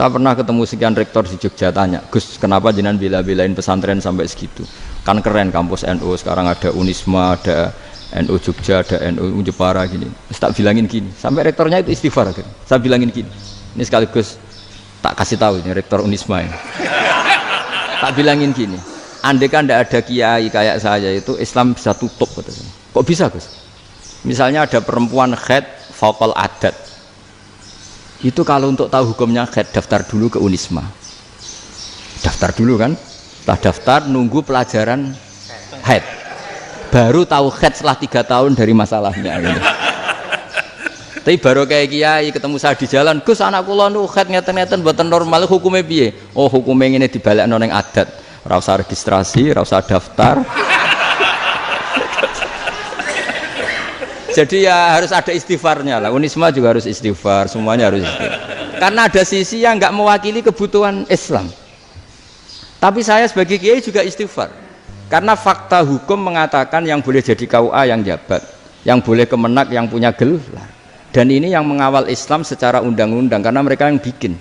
Saya pernah ketemu sekian rektor di Jogja, tanya, Gus, kenapa jenengan bela-belain pesantren sampai segitu? Kan keren kampus NU, sekarang ada Unisma, ada NU Jogja, ada NU Jepara gini. Tak bilangin gini, sampai rektornya itu istighfar. Saya bilangin gini, ini sekaligus tak kasih tahu ini rektor Unisma ini. Tak bilangin gini, andai kan tidak ada kiai kayak saya itu Islam bisa tutup. Kok bisa, Gus? Misalnya ada perempuan haid faqal adat, itu kalau untuk tahu hukumnya haid daftar dulu ke Unisma, daftar dulu kan, setelah daftar nunggu pelajaran haid, baru tahu haid setelah 3 tahun dari masalahnya gitu. Tapi baru kayak kiai ketemu saya di jalan, Gus anak kula nu haid ngeten-ngeten mboten normal, hukumnya piye? Oh hukumnya ngene dibalekno ning adat, ora usah registrasi, ora usah daftar. Jadi ya harus ada istighfarnya lah. Unisma juga harus istighfar, semuanya harus istighfar. Karena ada sisi yang nggak mewakili kebutuhan Islam. Tapi saya sebagai kiai juga istighfar. Karena fakta hukum mengatakan yang boleh jadi KUA yang jabat, yang boleh kemenak yang punya gelar. Dan ini yang mengawal Islam secara undang-undang karena mereka yang bikin.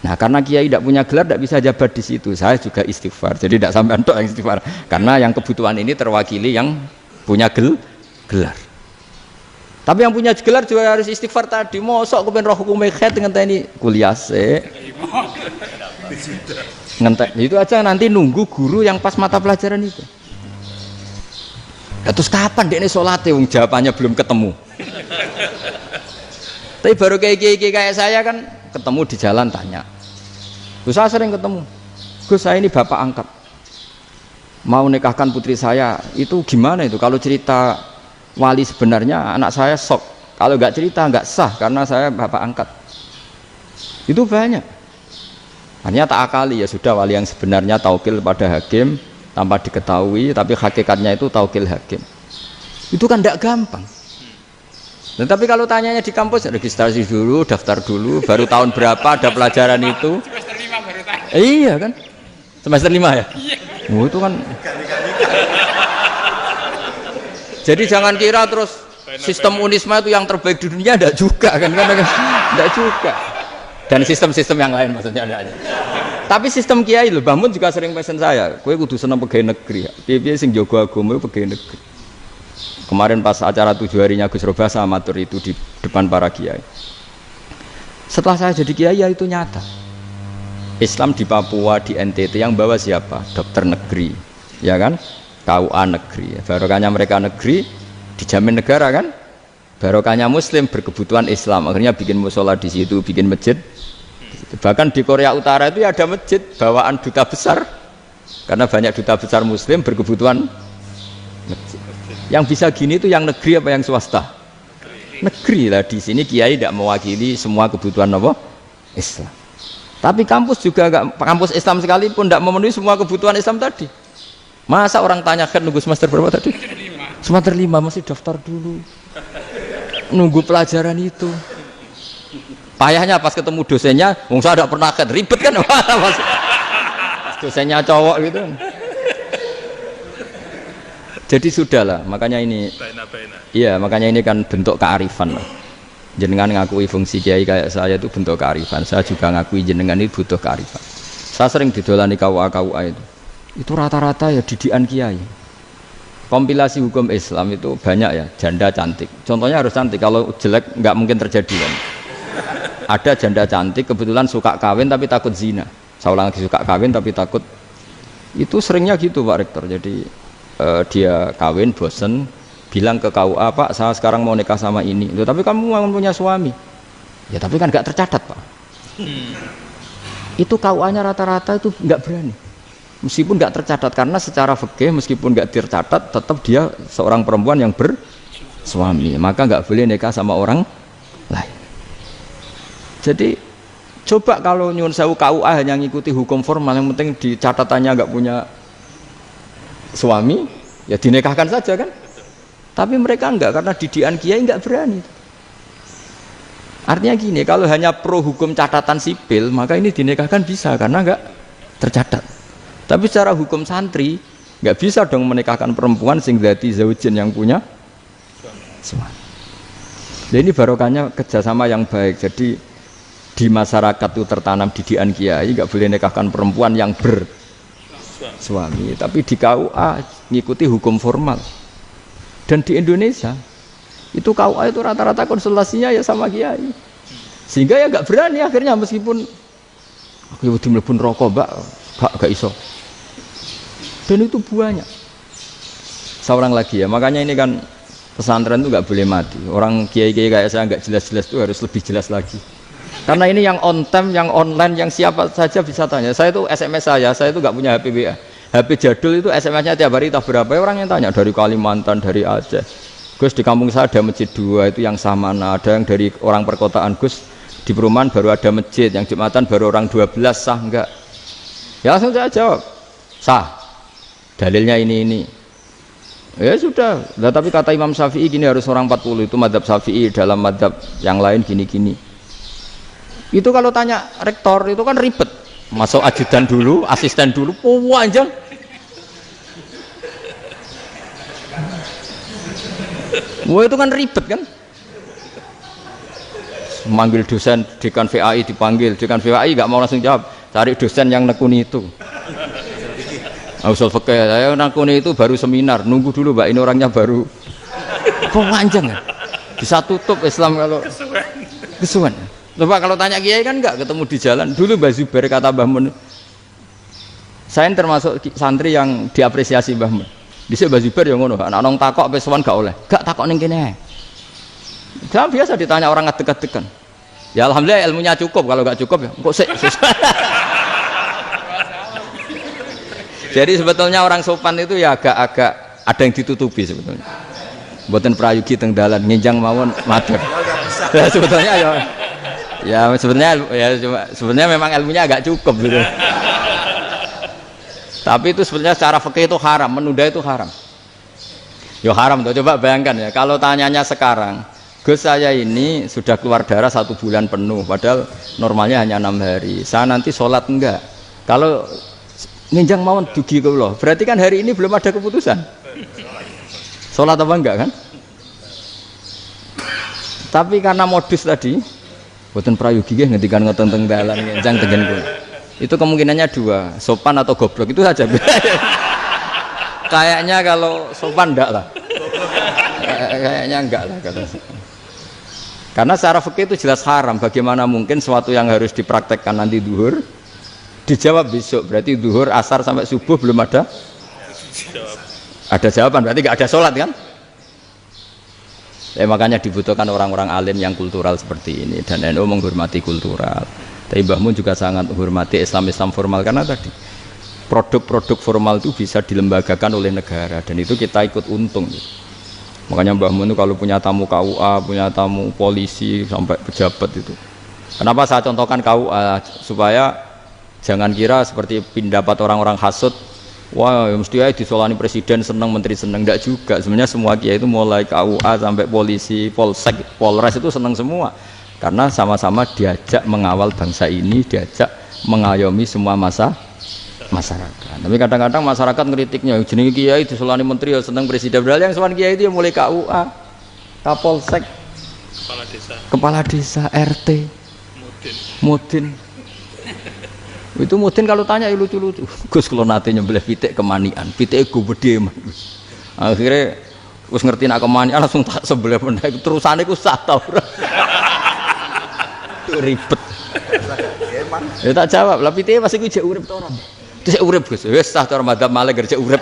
Nah karena kiai tidak punya gelar tidak bisa jabat di situ. Saya juga istighfar. Jadi tidak sampai untuk yang istighfar. Karena yang kebutuhan ini terwakili yang punya gelar. Tapi yang punya gelar juga harus istighfar tadi. Mosok kepen roh hukum haid ngenteni kuliah se. Itu aja nanti nunggu guru yang pas mata pelajaran itu. Ya, terus kapan dekne salate wong jawabannya belum ketemu. Tapi baru kayak saya kan ketemu di jalan tanya. Gus saya sering ketemu. Gus saya ini bapak angkat. Mau nikahkan putri saya, itu gimana itu kalau cerita wali sebenarnya anak saya sok, kalau nggak cerita nggak sah karena saya bapak angkat. Itu banyak. Hanya tak akali ya sudah wali yang sebenarnya taukil pada hakim tanpa diketahui, tapi hakikatnya itu taukil hakim. Itu kan tidak gampang. Dan tapi kalau tanyanya di kampus registrasi dulu, daftar dulu, baru tahun berapa ada pelajaran itu? Semester 5 baru tanya. Iya kan? Semester 5 ya? Iya. Oh, itu kan. Jadi jangan kira terus sistem Unisma itu yang terbaik di dunia, tidak juga kan, tidak juga. Dan sistem-sistem yang lain maksudnya ada aja. Tapi sistem kiai loh, Mbah Mun juga sering pesen saya, kowe kudu seneng pegawai negeri. Piye-piye sing jaga agama pegawai negeri. Kemarin pas acara 7 harinya Gus Robasa matur itu di depan para kiai. Setelah saya jadi kiai ya itu nyata. Islam di Papua, di NTT yang bawa siapa? Dokter negeri, ya kan? KUA negeri, barokahnya mereka negeri dijamin negara kan, barokahnya muslim berkebutuhan Islam, akhirnya bikin musola di situ, bikin masjid. Bahkan di Korea Utara itu ada masjid bawaan duta besar, karena banyak duta besar muslim berkebutuhan masjid. Yang bisa gini itu yang negeri apa yang swasta? Negeri lah. Di sini kiai tidak mewakili semua kebutuhan apa? Islam. Tapi kampus juga enggak, kampus Islam sekalipun tidak memenuhi semua kebutuhan Islam tadi. Masa orang tanya kan nunggu semester berapa tadi? Semester 5 masih daftar dulu. Nunggu pelajaran itu. Payahnya pas ketemu dosennya, wong saya tidak pernah kan ribet kan? Pas dosennya cowok gitu. Jadi sudahlah, makanya ini. Iya, makanya ini kan bentuk kearifan lah. Jenengan ngakui fungsi kiai kayak saya itu bentuk kearifan. Saya juga ngakui jenengan ini butuh kearifan. Saya sering didolani KUA itu rata-rata ya didikan kiai. Kompilasi hukum Islam itu banyak ya, janda cantik. Contohnya harus cantik, kalau jelek nggak mungkin terjadi kan. Ada janda cantik kebetulan suka kawin tapi takut zina. Saya ulang lagi, suka kawin tapi takut. Itu seringnya gitu Pak Rektor. Jadi dia kawin bosen, bilang ke KUA, Pak saya sekarang mau nikah sama ini. Loh, tapi kamu mau punya suami. Ya tapi kan nggak tercatat Pak. Itu KUA-nya rata-rata itu nggak berani. Meskipun nggak tercatat, karena secara fikih meskipun nggak tercatat tetap dia seorang perempuan yang bersuami, maka nggak boleh nikah sama orang lain. Jadi coba kalau nyuwun sewu KUA hanya ngikuti hukum formal, yang penting di catatannya nggak punya suami, ya dinikahkan saja kan. Tapi mereka enggak, karena didikan kiai nggak berani. Artinya gini, kalau hanya pro hukum catatan sipil, maka ini dinikahkan bisa karena nggak tercatat. Tapi secara hukum santri nggak bisa dong menikahkan perempuan sing dzati zaujin yang punya suami. Jadi ini barokahnya kerjasama yang baik. Jadi di masyarakat itu tertanam didikan kiai nggak boleh nikahkan perempuan yang bersuami, tapi di KUA ngikuti hukum formal. Dan di Indonesia itu KUA itu rata-rata konsultasinya ya sama kiai, sehingga ya nggak berani akhirnya meskipun aku udah mlebu rokok mbak gak iso. Dan itu banyak. Seorang lagi ya, makanya ini kan pesantren itu nggak boleh mati. Orang kiai-kiai kayak saya nggak jelas-jelas itu harus lebih jelas lagi. Karena ini yang on time, yang online, yang siapa saja bisa tanya. Saya itu SMS saya itu nggak punya HP WA. HP jadul itu SMS-nya tiap hari tak berapa. Orang yang tanya dari Kalimantan, dari Aceh. Gus di kampung saya ada masjid 2 itu yang Samana. Ada yang dari orang perkotaan, Gus di perumahan baru ada masjid, yang Jumatan baru orang 12, sah enggak? Ya langsung saya jawab, sah. Dalilnya ini. Ya sudah. Nah, tapi kata Imam Syafi'i gini harus orang 40, itu madzhab Syafi'i, dalam madzhab yang lain gini-gini. Itu kalau tanya rektor itu kan ribet. Masuk ajudan dulu, asisten dulu, panjang. Wah itu kan ribet kan? Manggil dosen dekan VAI dipanggil, dekan VAI nggak mau langsung jawab, cari dosen yang nekuni itu. Usul fikih saya nekuni itu baru seminar, nunggu dulu mbak ini orangnya baru. Kok panjang kan? Bisa tutup Islam kalau kesuwen. Coba kalau tanya kiai kan nggak ketemu di jalan. Dulu Mbah Zubair kata Mbah Mun, saya termasuk santri yang diapresiasi Mbah Mun. Dhisik Mbah Zubair yang ngono, anak nong takok pesuan gak oleh, gak takok ning kene. Jangan biasa ditanya orang ngadeg-adegan. Ya alhamdulillah ilmunya cukup, kalau nggak cukup ya kok sik. Jadi sebetulnya orang sopan itu ya agak ada yang ditutupi sebetulnya. Mboten prayogi teng dalan nginjang mawon madhep. Ya sebetulnya sebenarnya memang ilmunya agak cukup gitu. Tapi itu sebenarnya secara fikih itu haram, menunda itu haram. Ya haram tuh, coba bayangkan ya, kalau tanyanya sekarang, Gus saya ini sudah keluar darah 1 bulan penuh, padahal normalnya hanya 6 hari. Saya nanti sholat enggak? Kalau nginjang mawon dugi kula, berarti kan hari ini belum ada keputusan. Sholat apa enggak kan? Tapi karena modus tadi, boten prayogi nggih ngendikan ngoten teng dalan nginjang tengen kula. Itu kemungkinannya 2, sopan atau goblok, itu saja. Kayaknya kalau sopan enggak lah. Kayaknya enggak lah kata. Karena secara fikih itu jelas haram. Bagaimana mungkin sesuatu yang harus dipraktekkan nanti duhur dijawab besok, berarti duhur, asar sampai subuh belum ada jawaban, berarti enggak ada sholat kan? Makanya dibutuhkan orang-orang alim yang kultural seperti ini, dan NU menghormati kultural. Tapi Mbah Mun juga sangat menghormati Islam formal, karena tadi produk-produk formal itu bisa dilembagakan oleh negara, dan itu kita ikut untung. Makanya Mbah Mun itu kalau punya tamu KUA, punya tamu polisi sampai pejabat itu. Kenapa saya contohkan KUA? Supaya jangan kira seperti pendapat orang-orang hasud, wah ya mesti aja disolani presiden seneng, menteri seneng. Enggak juga. Sebenarnya semua kiai itu mulai KUA sampai polisi, polsek, polres itu seneng semua. Karena sama-sama diajak mengawal bangsa ini, diajak mengayomi semua masyarakat. Tapi kadang-kadang masyarakat ngeritiknya, jenenge kiai disolani menteri ya seneng, presiden. Padahal yang sowan kiai itu yang mulai KUA, Kapolsek, kepala desa, RT, mudin. Itu mudin kalau tanya ya lucu-lucu. Gus kalau nate nyembelih pitik kemanian, pitike gede man. Akhirnya wis ngerti nak kemanian langsung tak sebelah pendek. Terusane ku sah ta ora. Ribet. Ya tak jawab, lah pitike masih ku jek urip ta ora? Cek urip Gus. Wis sah cara madzhab Malik cek urip.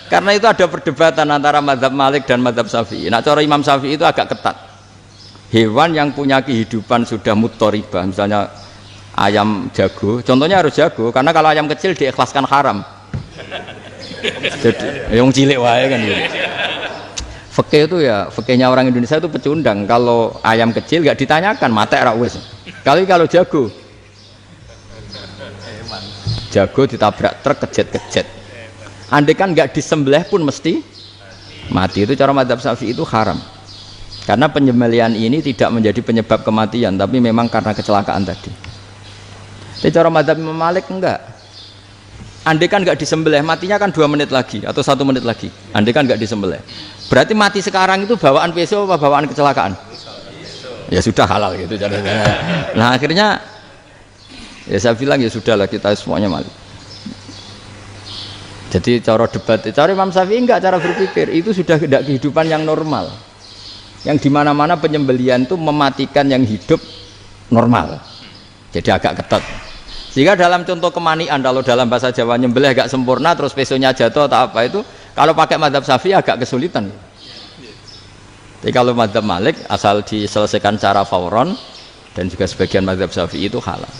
Karena itu ada perdebatan antara madzhab Malik dan madzhab Syafi'i. Nah, cara Imam Syafi'i itu agak ketat. Hewan yang punya kehidupan sudah mutharibah, misalnya ayam jago, contohnya harus jago, karena kalau ayam kecil diikhlaskan haram. Jadi yang cilik wae kan gitu. Fikih itu ya, fikihnya orang Indonesia itu pecundang. Kalau ayam kecil nggak ditanyakan, mate ra wis. Kalau jago ditabrak truk kejet-kejet. Andai kan nggak disembelih pun mesti mati. Itu cara madzhab Syafi'i itu haram. Karena penyembelihan ini tidak menjadi penyebab kematian, tapi memang karena kecelakaan tadi. Tapi cara madzhab Imam Malik enggak. Andai kan nggak disembelih, matinya kan 2 menit lagi atau 1 menit lagi. Andai kan nggak disembelih, berarti mati sekarang itu bawaan peso apa bawaan kecelakaan? Ya sudah halal gitu caranya. Nah akhirnya ya saya bilang ya sudahlah kita semuanya Malik. Jadi cara debat, cara Imam Syafi'i enggak, cara berpikir itu sudah tidak kehidupan yang normal. Yang dimana-mana penyembelian itu mematikan yang hidup normal. Jadi agak ketat. Sehingga dalam contoh kemanian, kalau dalam bahasa Jawa nyembelih agak sempurna terus pesonya jatuh atau apa itu, kalau pakai mazhab Syafi'i agak kesulitan. Jadi kalau mazhab Malik asal diselesaikan secara fauron dan juga sebagian mazhab Syafi'i itu halal.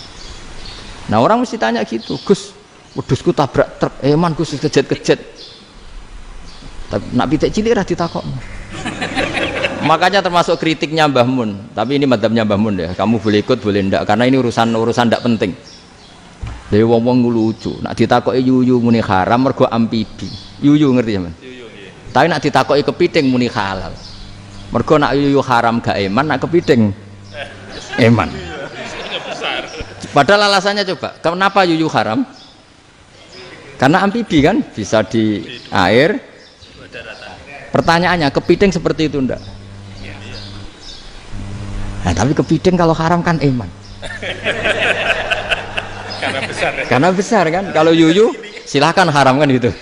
Nah orang mesti tanya gitu, Gus, wedhusku tabrak truk, eman Gus kejet-kejet. Tapi nak pitik cilik ra ditakokno. Makanya termasuk kritiknya Mbah Mun, tapi ini madzhabnya Mbah Mun ya. Kamu boleh ikut boleh ndak karena ini urusan ndak penting. Dewe wong-wong lucu, nak ditakoki yuyu muni haram mergo amfibi. Yuyu ngerti ya, Man? Yuyu nggih. Tapi nak ditakoki kepiting muni halal. Mergo nak yuyu haram gak eman, nak kepiting eman. Padahal alasannya coba, kenapa yuyu haram? Karena amfibi kan, bisa di air. Pertanyaannya, kepiting seperti itu ndak? Nah, tapi kepiting kalau haram kan eman. Karena besar ya? Karena besar kan. Kalau yuyu silahkan haram kan gitu.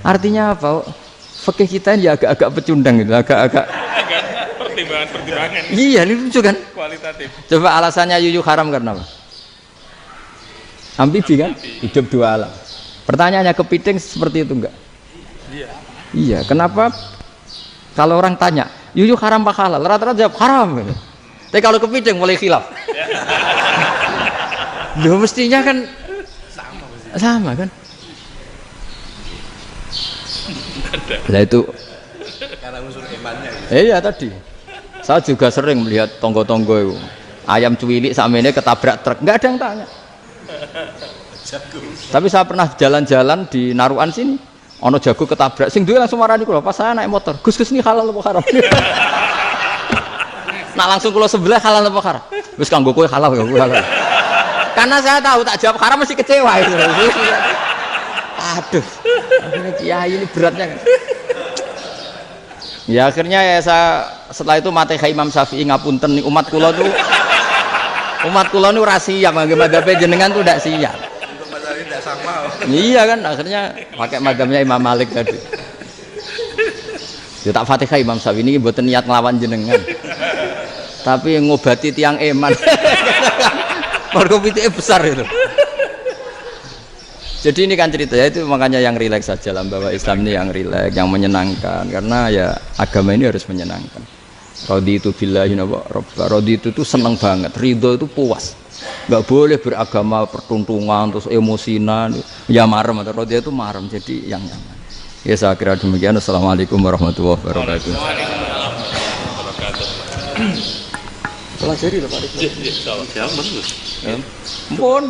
Artinya apa? Fikih kita ini agak-agak pecundang gitu, agak-agak pertimbangan. Iya, ini lucu kan? Kualitatif. Coba alasannya yuyu haram karena apa? Amfibi kan? Hidup dua alam. Pertanyaannya kepiting seperti itu enggak? Iya. Iya, kenapa kalau orang tanya yuyu haram apa halal? Rata-rata jawab haram. Tapi kalau kepiting mulai khilaf. Loh mestinya kan sama kan? Lah itu Karena unsur imannya. Iya tadi. Saya juga sering melihat tonggo-tonggo itu. Ayam cuwilik sakmene ketabrak truk, enggak ada yang tanya. Tapi saya pernah jalan-jalan di Narukan sini. Ono jago ketabrak, sing duwe langsung marani kula pas saya naik motor. Gus ini halal apa haram? Nah langsung kula sebelah halal apa haram? Wis kanggo kowe halal kanggo halal. Karena saya tahu tak jawab haram mesti kecewa itu. Aduh. Akhirnya kiai ini beratnya kan. Ya akhirnya ya saya setelah itu Fatihah Imam Syafi'i ngapunten nih umat kula tuh. Umat kula nu ora siap madzhab jenengan tuh ndak siap. Iya kan akhirnya pakai madzhabnya Imam Malik tadi. Ya tak Fatihah Imam Syafi'i ini mboten niat nglawan jenengan. Tapi ngobati tiang eman. Mergo pitike besar itu. Jadi ini kan cerita ya, itu makanya yang rileks saja lah bahwa Islam ini yang rileks, yang menyenangkan karena ya agama ini harus menyenangkan. Raditu billahi robba. Raditu itu seneng banget, ridho itu puas. Enggak boleh beragama pertuntungan terus emosinan, ya marem atau raditu itu marem, jadi yang nyaman. Ya saya kira demikian. Assalamualaikum warahmatullahi wabarakatuh. Pelajari lho Pak. Iya, insyaallah. Ya, betul. Pun.